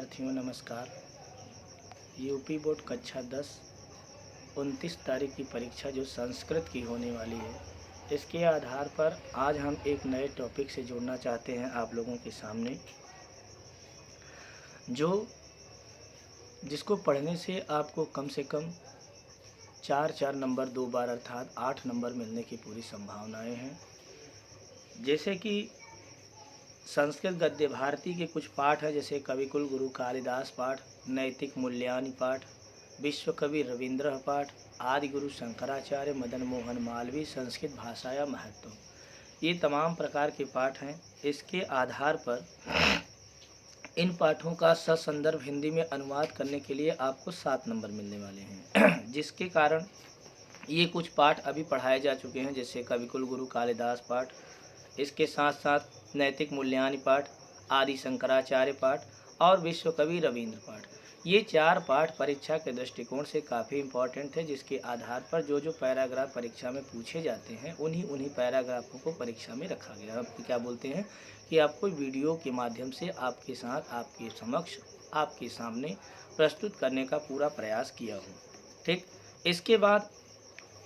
विद्यार्थियों नमस्कार। UP board कक्षा 10 29 तारीख की परीक्षा जो संस्कृत की होने वाली है, इसके आधार पर आज हम एक नए टॉपिक से जुड़ना चाहते हैं आप लोगों के सामने, जिसको पढ़ने से आपको कम से कम 4 नंबर 2 बार अर्थात 8 नंबर मिलने की पूरी संभावनाएं हैं। जैसे कि संस्कृत गद्य भारती के कुछ पाठ हैं, जैसे कविकुल गुरु कालिदास पाठ, नैतिक मूल्यानि पाठ, विश्व कवि रविंद्र पाठ, आदि गुरु शंकराचार्य मदन मोहन मालवीय संस्कृत भाषाया महत्व, ये तमाम प्रकार के पाठ हैं। इसके आधार पर इन पाठों का ससंदर्भ हिंदी में अनुवाद करने के लिए आपको 7 नंबर मिलने वाले हैं जिसके कारण ये कुछ पाठ अभी पढ़ाए जा चुके हैं, जैसे कविकुल गुरु कालिदास पाठ, इसके साथ साथ नैतिक मूल्यानि पाठ, आदि शंकराचार्य पाठ और विश्व कवि रविंद्र पाठ। ये 4 पाठ परीक्षा के दृष्टिकोण से काफ़ी इम्पॉर्टेंट है, जिसके आधार पर जो पैराग्राफ परीक्षा में पूछे जाते हैं उन्हीं पैराग्राफों को परीक्षा में रखा गया। आप क्या बोलते हैं कि आपको वीडियो के माध्यम से आपके साथ आपके समक्ष आपके सामने प्रस्तुत करने का पूरा प्रयास किया हूँ। ठीक, इसके बाद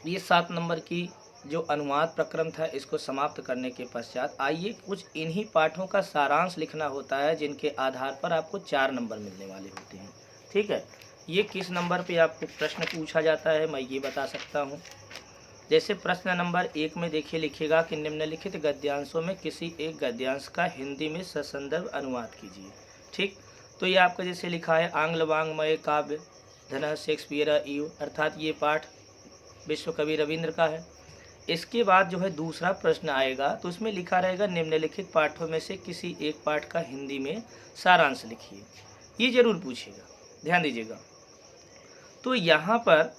ये 7 नंबर की जो अनुवाद प्रक्रम था, इसको समाप्त करने के पश्चात आइए कुछ इन्हीं पाठों का सारांश लिखना होता है, जिनके आधार पर आपको 4 नंबर मिलने वाले होते हैं। ठीक है, ये किस नंबर पे आपको प्रश्न पूछा जाता है मैं ये बता सकता हूँ। जैसे प्रश्न नंबर 1 में देखिए लिखेगा कि निम्नलिखित गद्यांशों में किसी एक गद्यांश का हिंदी में ससंदर्भ अनुवाद कीजिए। ठीक, तो ये आपका जैसे लिखा है आंग्ल वाङ्मय काव्य धन शेक्सपियर इव, अर्थात ये पाठ विश्व कवि रविंद्र का है। इसके बाद जो है दूसरा प्रश्न आएगा, तो उसमें लिखा रहेगा निम्नलिखित पाठों में से किसी एक पाठ का हिंदी में सारांश लिखिए। ये जरूर पूछेगा, ध्यान दीजिएगा। तो यहाँ पर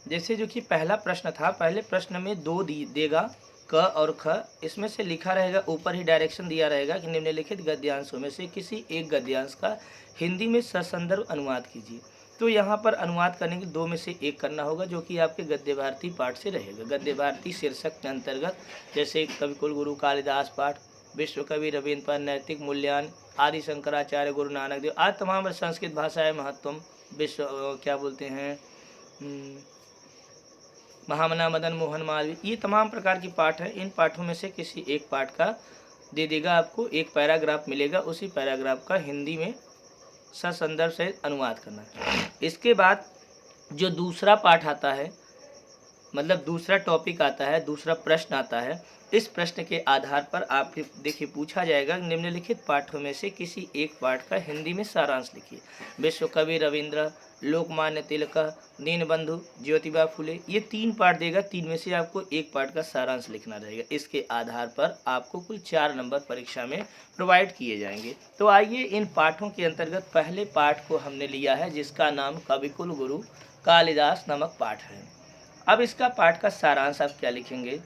जैसे जो कि पहला प्रश्न था, पहले प्रश्न में 2 देगा क और ख, इसमें से लिखा रहेगा, ऊपर ही डायरेक्शन दिया रहेगा कि निम्नलिखित गद्यांशों में से किसी एक गद्यांश का हिंदी में ससंदर्भ अनुवाद कीजिए। तो यहाँ पर अनुवाद करने के 2 में से 1 करना होगा, जो कि आपके गद्य भारती पाठ से रहेगा। गद्य भारती शीर्षक के अंतर्गत जैसे कविकुल गुरु कालिदास पाठ, विश्व कवि रविंद्र पाठ, नैतिक मूल्यानि, आदि शंकराचार्य गुरु नानक देव, आज तमाम संस्कृत भाषाएं महत्वम, विश्व क्या बोलते हैं महामना मदन मोहन मालवीय, ये तमाम प्रकार की पाठ हैं। इन पाठों में से किसी एक पाठ का दे देगा, आपको एक पैराग्राफ मिलेगा, उसी पैराग्राफ का हिंदी में ससंदर्भ से अनुवाद करना है। इसके बाद जो दूसरा पाठ आता है, मतलब दूसरा टॉपिक आता है, दूसरा प्रश्न आता है, इस प्रश्न के आधार पर आप देखिए पूछा जाएगा निम्नलिखित पाठों में से किसी एक पाठ का हिंदी में सारांश लिखिए। विश्व कवि रविंद्र, लोकमान्य तिलक, दीनबंधु, ज्योतिबा फुले, ये 3 पाठ देगा, 3 में से आपको एक पाठ का सारांश लिखना रहेगा। इसके आधार पर आपको कुल 4 नंबर परीक्षा में प्रोवाइड किए जाएंगे। तो आइए इन पाठों के अंतर्गत पहले पाठ को हमने लिया है, जिसका नाम कविकुल गुरु कालिदास नामक पाठ है। अब इसका पाठ का सारांश आप क्या लिखेंगे,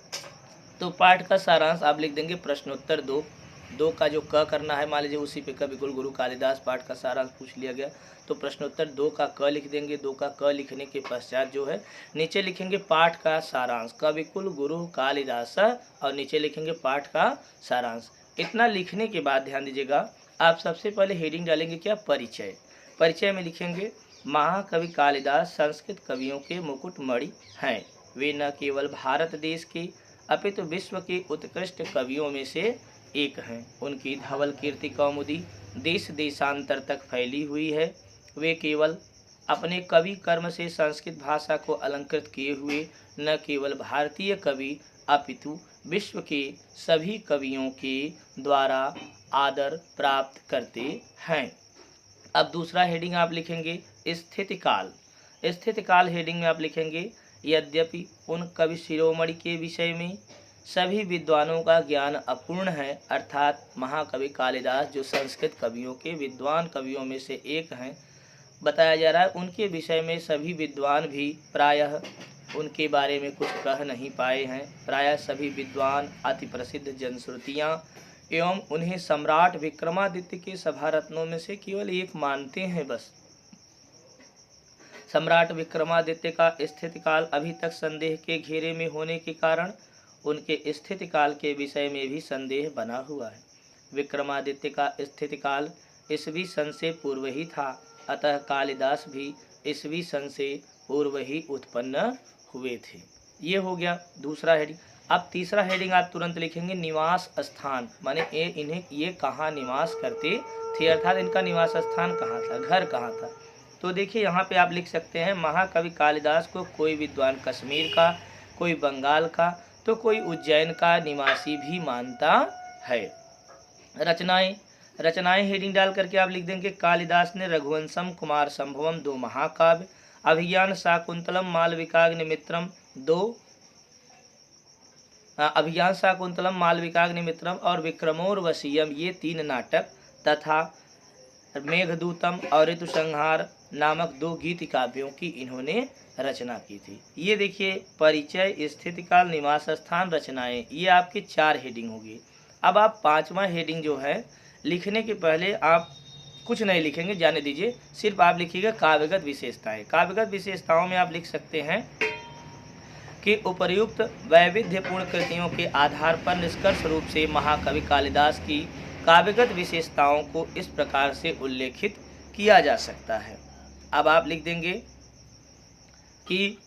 तो पाठ का सारांश आप लिख देंगे प्रश्नोत्तर 2 का जो क करना है, मान लीजिए उसी पे कविकुल गुरु कालिदास पाठ का सारांश पूछ लिया गया, तो प्रश्नोत्तर 2 का क लिख देंगे। 2 का क लिखने के पश्चात जो है नीचे लिखेंगे पाठ का सारांश कविकुल गुरु कालिदास, और नीचे लिखेंगे पाठ का सारांश। इतना लिखने के बाद ध्यान दीजिएगा, आप सबसे पहले हेडिंग डालेंगे क्या, परिचय। परिचय में लिखेंगे महाकवि कालिदास संस्कृत कवियों के मुकुटमणि हैं। वे न केवल भारत देश के अपितु विश्व के उत्कृष्ट कवियों में से एक हैं। उनकी धवल कीर्ति कौमुदी देश देशांतर तक फैली हुई है। वे केवल अपने कवि कर्म से संस्कृत भाषा को अलंकृत किए हुए न केवल भारतीय कवि अपितु विश्व के सभी कवियों के द्वारा आदर प्राप्त करते हैं। अब दूसरा हेडिंग आप लिखेंगे स्थितिकाल। स्थितिकाल हेडिंग में आप लिखेंगे यद्यपि उन कवि शिरोमणि के विषय में सभी विद्वानों का ज्ञान अपूर्ण है, अर्थात महाकवि कालिदास जो संस्कृत कवियों के विद्वान कवियों में से एक हैं बताया जा रहा है, उनके विषय में सभी विद्वान भी प्रायः उनके बारे में कुछ कह नहीं पाए हैं। प्रायः सभी विद्वान अति प्रसिद्ध जनश्रुतियाँ एवं उन्हें सम्राट विक्रमादित्य के सभारत्नों में से केवल एक मानते हैं। बस सम्राट विक्रमादित्य का स्थितिकाल अभी तक संदेह के घेरे में होने के कारण उनके स्थितिकाल के विषय में भी संदेह बना हुआ है। विक्रमादित्य का स्थितिकाल ईस्वी सन से पूर्व ही था, अतः कालिदास भी ईस्वी सन से पूर्व ही उत्पन्न हुए थे। ये हो गया दूसरा हेडिंग। अब तीसरा हेडिंग आप तुरंत लिखेंगे निवास स्थान, माने ये कहाँ निवास करते थे, अर्थात इनका निवास स्थान कहाँ था, घर कहाँ था। तो देखिए यहाँ पे आप लिख सकते हैं महाकवि कालिदास को कोई विद्वान कश्मीर का, कोई बंगाल का, तो कोई उज्जैन का निवासी भी मानता है। रचनाएं हेडिंग डाल करके आप लिख देंगे कालिदास ने रघुवंशम कुमार संभवम 2 महाकाव्य, अभिज्ञान शाकुंतलम मालविकाग्निमित्रम 2 अभिज्ञान शाकुंतलम मालविकाग्निमित्रम और विक्रमोर्वशीयम ये 3 नाटक तथा मेघदूतम और ऋतुसंहार नामक 2 गीत काव्यों की इन्होंने रचना की थी। ये देखिए परिचय, स्थिति काल, निवास स्थान, रचनाएं, ये आपकी 4 हेडिंग होगी। अब आप 5वां हेडिंग जो है लिखने के पहले आप कुछ नहीं लिखेंगे, जाने दीजिए, सिर्फ आप लिखिएगा काव्यगत विशेषताएं। काव्यगत विशेषताओं में आप लिख सकते हैं कि उपर्युक्त वैविध्यपूर्ण कृतियों के आधार पर निष्कर्ष रूप से महाकवि कालिदास की काव्यगत विशेषताओं को इस प्रकार से उल्लेखित किया जा सकता है। अब आप लिख देंगे कि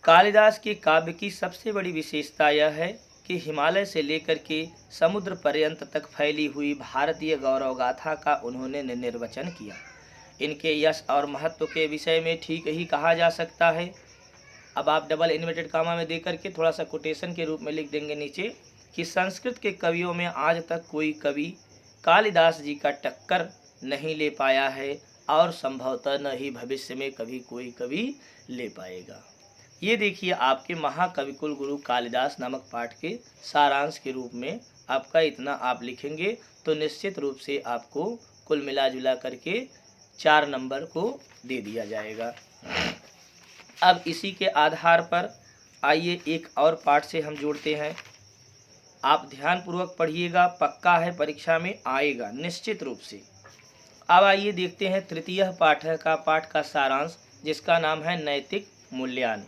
कालिदास के काव्य की सबसे बड़ी विशेषता यह है कि हिमालय से लेकर के समुद्र पर्यंत तक फैली हुई भारतीय गौरव गाथा का उन्होंने निर्वचन किया। इनके यश और महत्व के विषय में ठीक ही कहा जा सकता है। अब आप डबल इन्वर्टेड कामा में देकर के थोड़ा सा कोटेशन के रूप में लिख देंगे नीचे कि संस्कृत के कवियों में आज तक कोई कवि कालिदास जी का टक्कर नहीं ले पाया है और संभवतः न ही भविष्य में कभी कोई कवि ले पाएगा। ये देखिए आपके महाकवि कुल गुरु कालिदास नामक पाठ के सारांश के रूप में आपका इतना आप लिखेंगे तो निश्चित रूप से आपको कुल मिला जुला करके 4 नंबर को दे दिया जाएगा। अब इसी के आधार पर आइए एक और पाठ से हम जोड़ते हैं। आप ध्यानपूर्वक पढ़िएगा, पक्का है परीक्षा में आएगा निश्चित रूप से। अब आइए देखते हैं तृतीय पाठ का सारांश, जिसका नाम है नैतिक मूल्यान।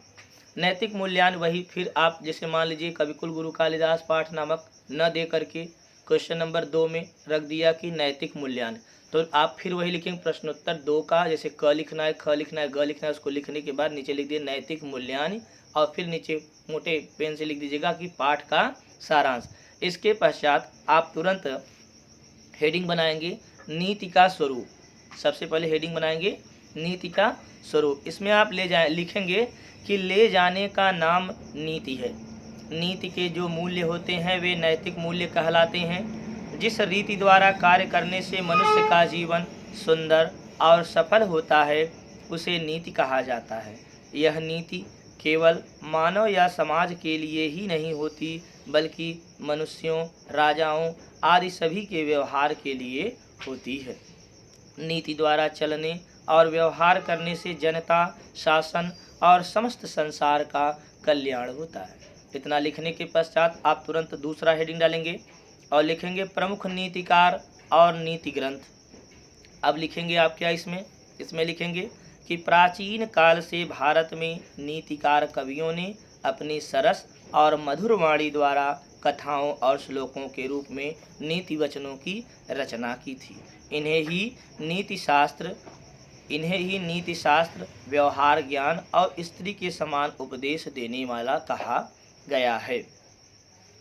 नैतिक मूल्यान वही फिर आप जैसे मान लीजिए कविकुल गुरु कालिदास पाठ नामक न दे करके क्वेश्चन नंबर 2 में रख दिया कि नैतिक मूल्यान, तो आप फिर वही लिखेंगे प्रश्नोत्तर 2 का, जैसे क लिखना है, ख लिखना है, ग लिखना है, उसको लिखने के बाद नीचे लिख दिए नैतिक मूल्यान और फिर नीचे मोटे पेन से लिख दीजिएगा कि पाठ का सारांश। इसके पश्चात आप तुरंत हेडिंग बनाएंगे नीति का स्वरूप। सबसे पहले हेडिंग बनाएंगे नीति का स्वरूप। इसमें आप लिखेंगे कि ले जाने का नाम नीति है। नीति के जो मूल्य होते हैं वे नैतिक मूल्य कहलाते हैं। जिस रीति द्वारा कार्य करने से मनुष्य का जीवन सुंदर और सफल होता है उसे नीति कहा जाता है। यह नीति केवल मानव या समाज के लिए ही नहीं होती बल्कि मनुष्यों, राजाओं आदि सभी के व्यवहार के लिए होती है। नीति द्वारा चलने और व्यवहार करने से जनता, शासन और समस्त संसार का कल्याण होता है। इतना लिखने के पश्चात आप तुरंत दूसरा हेडिंग डालेंगे और लिखेंगे प्रमुख नीतिकार और नीति ग्रंथ। अब लिखेंगे आप क्या इसमें लिखेंगे कि प्राचीन काल से भारत में नीतिकार कवियों ने अपनी सरस और मधुर वाणी द्वारा कथाओं और श्लोकों के रूप में नीति वचनों की रचना की थी। इन्हें ही नीति शास्त्र, व्यवहार ज्ञान और स्त्री के समान उपदेश देने वाला कहा गया है।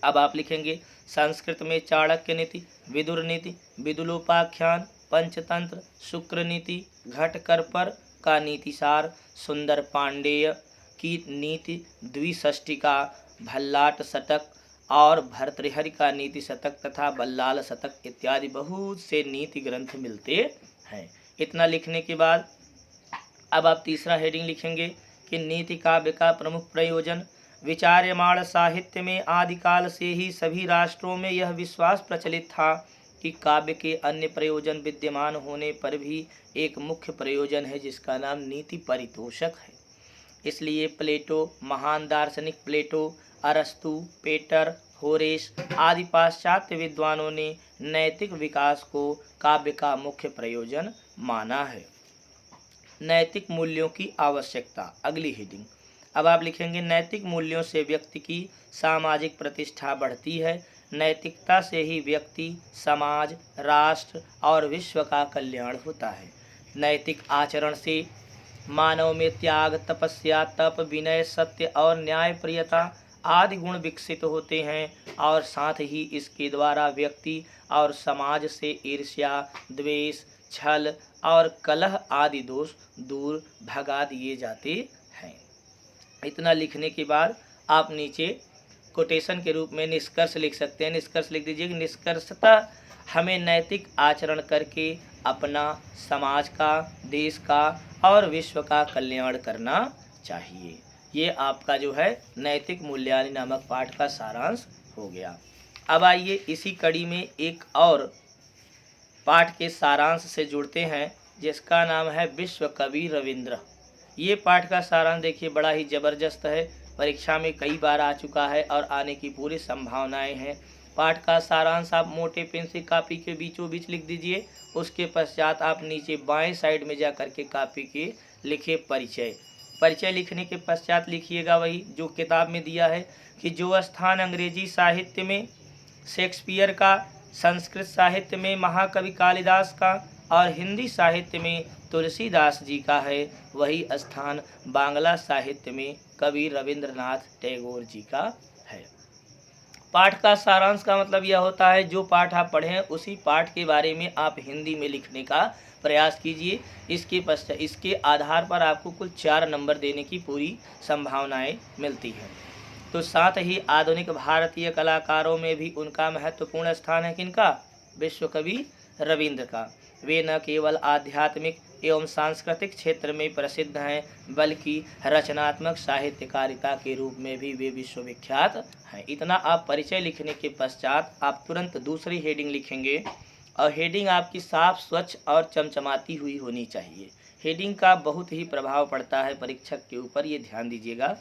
अब आप लिखेंगे संस्कृत में चाणक्य नीति, विदुर नीति, विदुलोपाख्यान, पंचतंत्र, शुक्र नीति, घटकरपर का नीतिसार, सुंदर पांडेय की नीति द्विषष्टिका, भल्लाट शतक और भर्तृहरि का नीति शतक तथा बल्लाल शतक इत्यादि बहुत से नीति ग्रंथ मिलते हैं। इतना लिखने के बाद अब आप तीसरा हेडिंग लिखेंगे कि नीति काव्य का प्रमुख प्रयोजन। विचार्यमाण साहित्य में आदिकाल से ही सभी राष्ट्रों में यह विश्वास प्रचलित था कि काव्य के अन्य प्रयोजन विद्यमान होने पर भी एक मुख्य प्रयोजन है जिसका नाम नीति परितोषक है। इसलिए प्लेटो, महान दार्शनिक प्लेटो, अरस्तु, पेटर, होरेस आदि पाश्चात्य विद्वानों ने नैतिक विकास को काव्य का मुख्य प्रयोजन माना है। नैतिक मूल्यों की आवश्यकता, अगली हेडिंग। अब आप लिखेंगे नैतिक मूल्यों से व्यक्ति की सामाजिक प्रतिष्ठा बढ़ती है। नैतिकता से ही व्यक्ति, समाज, राष्ट्र और विश्व का कल्याण होता है। नैतिक आचरण से मानव में त्याग, तपस्या, तप, विनय, सत्य और न्यायप्रियता आदि गुण विकसित होते हैं और साथ ही इसके द्वारा व्यक्ति और समाज से ईर्ष्या, द्वेष, छल और कलह आदि दोष दूर भगा दिए जाते हैं। इतना लिखने के बाद आप नीचे कोटेशन के रूप में निष्कर्ष लिख सकते हैं। निष्कर्ष लिख दीजिए कि निष्कर्षतः हमें नैतिक आचरण करके अपना, समाज का, देश का और विश्व का कल्याण करना चाहिए। ये आपका जो है नैतिक मूल्यानि नामक पाठ का सारांश हो गया। अब आइए इसी कड़ी में एक और पाठ के सारांश से जुड़ते हैं जिसका नाम है विश्व कवि रविंद्र। ये पाठ का सारांश देखिए बड़ा ही ज़बरदस्त है, परीक्षा में कई बार आ चुका है और आने की पूरी संभावनाएं हैं। पाठ का सारांश आप मोटे पेन से कापी के बीचों बीच लिख दीजिए। उसके पश्चात आप नीचे बाएं साइड में जा कर के कापी के लिखे परिचय। परिचय लिखने के पश्चात लिखिएगा वही जो किताब में दिया है कि जो स्थान अंग्रेजी साहित्य में शेक्सपियर का, संस्कृत साहित्य में महाकवि कालिदास का और हिंदी साहित्य में तुलसीदास जी का है, वही स्थान बांग्ला साहित्य में कवि रविंद्रनाथ टैगोर जी का है। पाठ का सारांश का मतलब यह होता है जो पाठ आप पढ़ें उसी पाठ के बारे में आप हिंदी में लिखने का प्रयास कीजिए। इसके पश्चात इसके आधार पर आपको कुल 4 नंबर देने की पूरी संभावनाएं मिलती हैं। तो साथ ही आधुनिक भारतीय कलाकारों में भी उनका महत्वपूर्ण स्थान है किनका? विश्व कवि रविंद्र का। वे न केवल आध्यात्मिक एवं सांस्कृतिक क्षेत्र में प्रसिद्ध हैं बल्कि रचनात्मक साहित्यकारिता के रूप में भी वे विश्वविख्यात हैं। इतना आप परिचय लिखने के पश्चात आप तुरंत दूसरी हेडिंग लिखेंगे और हेडिंग आपकी साफ, स्वच्छ और चमचमाती हुई होनी चाहिए। हेडिंग का बहुत ही प्रभाव पड़ता है परीक्षक के ऊपर, ये ध्यान दीजिएगा।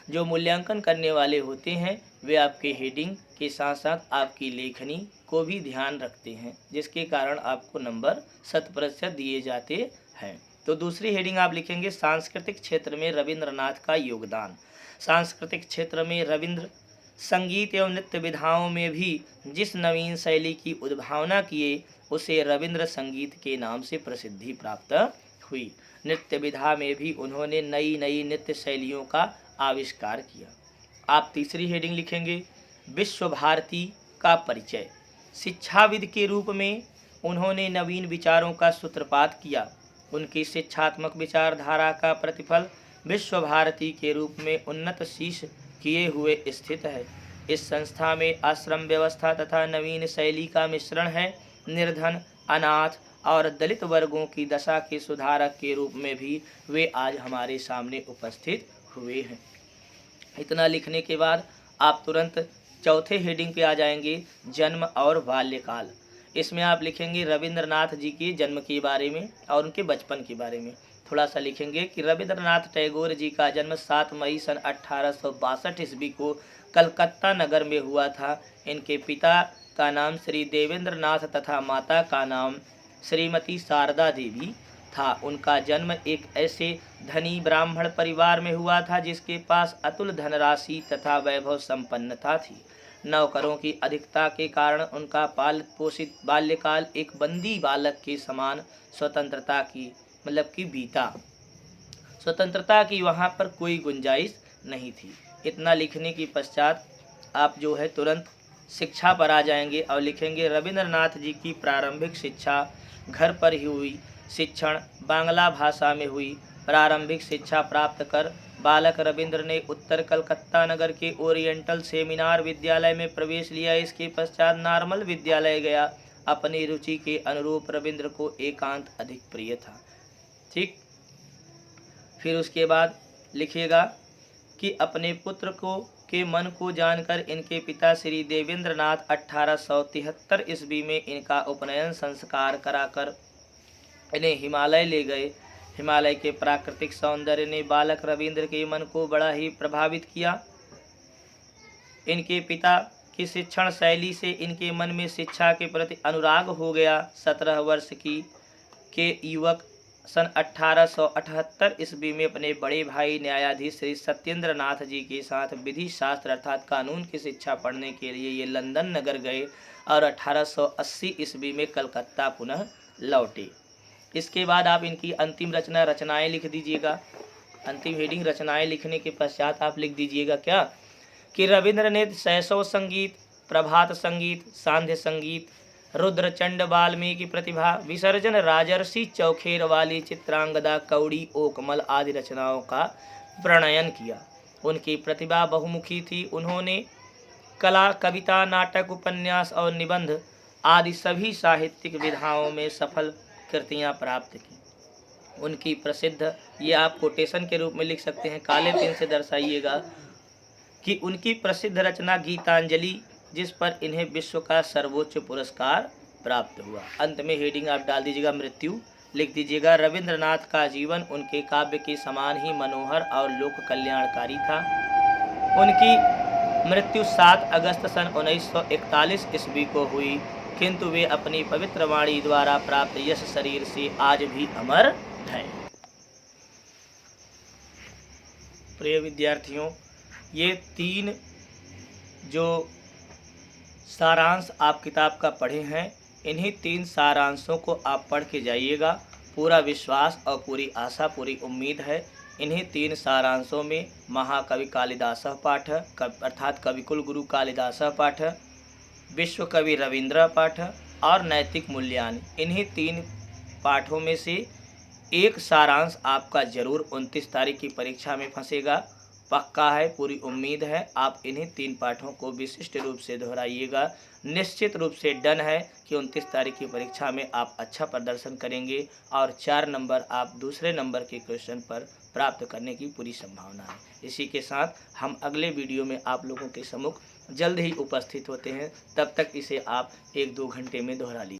जो मूल्यांकन करने वाले होते हैं वे आपके हेडिंग के साथ साथ आपकी लेखनी को भी ध्यान रखते हैं, जिसके कारण आपको नंबर 100% दिए जाते हैं। तो दूसरी हेडिंग आप लिखेंगे सांस्कृतिक क्षेत्र में रविंद्रनाथ का योगदान। सांस्कृतिक क्षेत्र में रविंद्र संगीत एवं नृत्य विधाओं में भी जिस नवीन शैली की उद्भावना किए उसे रविंद्र संगीत के नाम से प्रसिद्धि प्राप्त हुई। नृत्य विधा में भी उन्होंने नई नई नृत्य शैलियों का आविष्कार किया। आप तीसरी हेडिंग लिखेंगे विश्व भारती का परिचय। शिक्षाविद के रूप में उन्होंने नवीन विचारों का सूत्रपात किया। उनकी शिक्षात्मक विचारधारा का प्रतिफल विश्व भारती के रूप में उन्नत शीर्ष किए हुए स्थित है। इस संस्था में आश्रम व्यवस्था तथा नवीन शैली का मिश्रण है। निर्धन, अनाथ और दलित वर्गों की दशा के सुधारक के रूप में भी वे आज हमारे सामने उपस्थित हुए हैं। इतना लिखने के बाद आप तुरंत चौथे हेडिंग पे आ जाएंगे जन्म और बाल्यकाल। इसमें आप लिखेंगे रविंद्रनाथ जी के जन्म के बारे में और उनके बचपन के बारे में। थोड़ा सा लिखेंगे कि रविंद्रनाथ टैगोर जी का जन्म 7 मई सन 1862 ईस्वी को कलकत्ता नगर में हुआ था। इनके पिता का नाम श्री देवेंद्रनाथ तथा माता का नाम श्रीमती शारदा देवी था। उनका जन्म एक ऐसे धनी ब्राह्मण परिवार में हुआ था जिसके पास अतुल धनराशि तथा वैभव संपन्नता थी। नौकरों की अधिकता के कारण उनका पालित पोषित बाल्यकाल एक बंदी बालक के समान स्वतंत्रता की बीता। स्वतंत्रता की वहाँ पर कोई गुंजाइश नहीं थी। इतना लिखने के पश्चात आप जो है तुरंत शिक्षा पर आ जाएंगे और लिखेंगे रविंद्रनाथ जी की प्रारंभिक शिक्षा घर पर ही हुई। शिक्षण बांग्ला भाषा में हुई। प्रारंभिक शिक्षा प्राप्त कर बालक रविंद्र ने उत्तर कलकत्ता नगर के ओरिएंटल सेमिनार विद्यालय में प्रवेश लिया। इसके पश्चात नॉर्मल विद्यालय गया। अपनी रुचि के अनुरूप रविंद्र को एकांत अधिक प्रिय था। ठीक, फिर उसके बाद लिखिएगा कि अपने पुत्र के मन को जानकर इनके पिता श्री देवेंद्रनाथ 1873 ईस्वी में इनका उपनयन संस्कार कराकर इन्हें हिमालय ले गए। हिमालय के प्राकृतिक सौंदर्य ने बालक रविंद्र के मन को बड़ा ही प्रभावित किया। इनके पिता की शिक्षण शैली से इनके मन में शिक्षा के प्रति अनुराग हो गया। 17 वर्ष के युवक सन 1878 ईस्वी में अपने बड़े भाई न्यायाधीश श्री सत्येंद्र नाथ जी के साथ विधि शास्त्र अर्थात कानून की शिक्षा पढ़ने के लिए ये लंदन नगर गए और 1880 ईस्वी में कलकत्ता पुनः लौटे। इसके बाद आप इनकी अंतिम रचनाएं लिख दीजिएगा। अंतिम हेडिंग रचनाएं लिखने के पश्चात आप लिख दीजिएगा क्या कि रविंद्र ने शैशव संगीत, प्रभात संगीत, सांध्य संगीत, रुद्रचंड वाल्मीकि प्रतिभा, विसर्जन, राजर्षि चौखेर वाली, चित्रांगदा, कौड़ी, ओकमल आदि रचनाओं का प्रणयन किया। उनकी प्रतिभा बहुमुखी थी। उन्होंने कला, कविता, नाटक, उपन्यास और निबंध आदि सभी साहित्यिक विधाओं में सफल कृतियां प्राप्त की। उनकी प्रसिद्ध, ये आप कोटेशन के रूप में लिख सकते हैं, काले पेन से दर्शाइएगा कि उनकी प्रसिद्ध रचना गीतांजलि, जिस पर इन्हें विश्व का सर्वोच्च पुरस्कार प्राप्त हुआ। अंत में हेडिंग आप डाल दीजिएगा मृत्यु, लिख दीजिएगा रविंद्रनाथ का जीवन उनके काव्य के समान ही मनोहर और लोक कल्याणकारी था। उनकी मृत्यु 7 अगस्त सन 1941 ईस्वी को हुई, किंतु वे अपनी पवित्र वाणी द्वारा प्राप्त यश शरीर से आज भी अमर है। प्रिय विद्यार्थियों, ये 3 जो सारांश आप किताब का पढ़े हैं, इन्हीं 3 सारांशों को आप पढ़ के जाइएगा। पूरा विश्वास और पूरी आशा, पूरी उम्मीद है इन्हीं 3 सारांशों में महाकवि कालिदास पाठ अर्थात कविकुल गुरु कालिदास पाठ, विश्व कवि रविंद्र पाठ और नैतिक मूल्यांकन, इन्हीं 3 पाठों में से एक सारांश आपका जरूर 29 तारीख की परीक्षा में फंसेगा। पक्का है, पूरी उम्मीद है। आप इन्हीं 3 पाठों को विशिष्ट रूप से दोहराइएगा। निश्चित रूप से डन है कि 29 तारीख की परीक्षा में आप अच्छा प्रदर्शन करेंगे और 4 नंबर आप दूसरे नंबर के क्वेश्चन पर प्राप्त करने की पूरी संभावना है। इसी के साथ हम अगले वीडियो में आप लोगों के सम्मुख जल्द ही उपस्थित होते हैं। तब तक इसे आप 1-2 घंटे में दोहरा लीजिए।